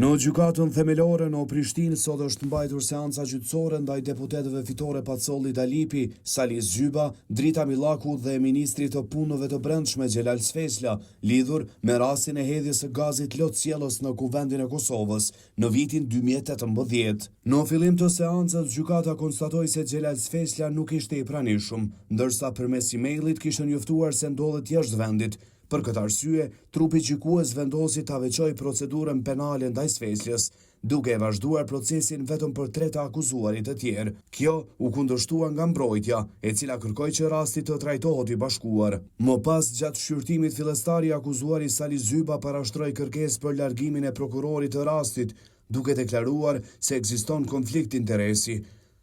Në gjykatën themelore në Prishtinë sot është mbajtur seanca gjyqësore ndaj deputetëve Fitore Pacolli Dalipi, Sali Zyba, Drita Millaku dhe ministrit të punëve të brendshme Xhelal Sfesla, lidhur me rastin e hedhjes së gazit Lotciellos në Kuvendin e Kosovës në vitin 2018. Në fillim të seancës, gjykata konstatoi se Xhelal Sfesla nuk ishte i pranishëm, ndërsa përmes emailit kishte njoftuar se ndodhet jashtë vendit. Për këtë arsye, trupi gjykues vendosi ta veçojë procedurën penale ndaj Sfeslës, duke vazhduar procesin vetëm për 3 të akuzuarit të tjerë. Kjo u kundërshtua nga mbrojtja, e cila kërkoi që rasti të trajtohet i bashkuar. Më pas, gjatë shqyrtimit fillestar, i akuzuari Sali Zyba parashtroi kërkesë për largimin e prokurorit të rastit, duke deklaruar se ekziston konflikt interesi.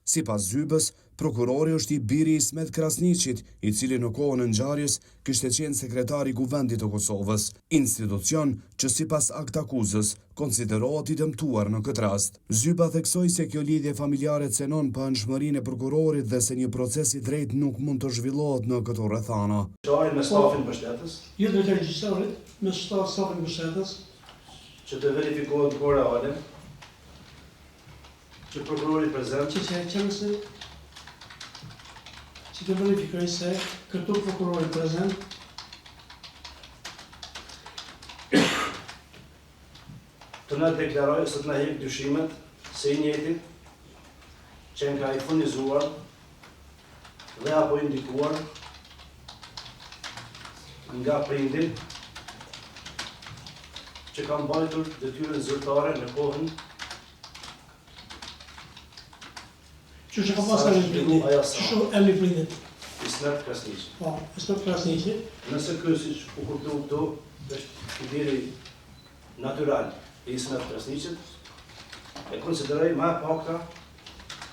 Sipas Zybës, prokurori është i biri i Ismet Krasniqit, i cili në kohën e ngjarjes kishte qenë sekretari i Kuvendit të Kosovës, institucion që sipas akt akuzës konsiderohet i dëmtuar në këtë rast. Zyba theksoi se kjo lidhje familjare cenon pa anshmërinë e prokurorit dhe se një proces i drejtë nuk mund të zhvillohet në këto rrethana. Me stafin mbështetës? Jo të regjistorit, me stafin mbështetës. Që të verifikohet në reale, që prokurori prezent, që të verifikoj se këtu prokurori prezent, të na deklaroj se të na hek dyshimet se i njëjti që nga i furnizuar dhe apo indikuar nga prindi që kam mbajtur detyrën zyrtare në kohën që ka pasur emri prindit. Që emri prindit. Ismet Krasniqi. Po, Ismet Krasniqi. Nëse ky siç u kuptoi këtu, është i deri natyral i Ismet Krasniqit, e konsideroj më pakta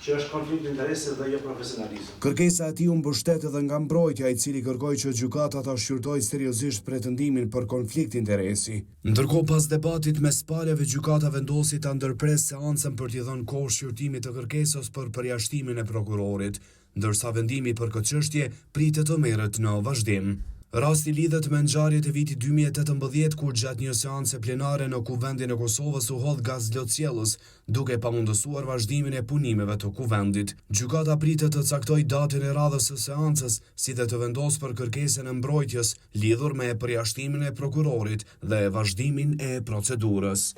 që është konflikt interesi dhe jo profesionalizëm. Kërkesa e tij u mbështet edhe nga mbrojtja, i cili kërkoi që gjykata ta shqyrtojë seriozisht pretendimin për konflikt interesi. Ndërkohë, pas debatit mes palëve, gjykata vendosi ta ndërpres seancën për t'i dhënë kohë shqyrtimit të kërkesës për përjashtimin e prokurorit, ndërsa vendimi për këtë çështje pritet të merret në vazhdim. Rasti lidhet me ngjarjet e vitit 2018, kur gjatë një seance plenare në Kuvendin e Kosovës u hodh gaz Lotciellos, duke pamundësuar vazhdimin e punimeve të kuvendit. Gjykata pritet të caktojë datën e radhës së seancës, si dhe të vendosë për kërkesën e mbrojtjes lidhur me përjashtimin e prokurorit dhe vazhdimin e procedurës.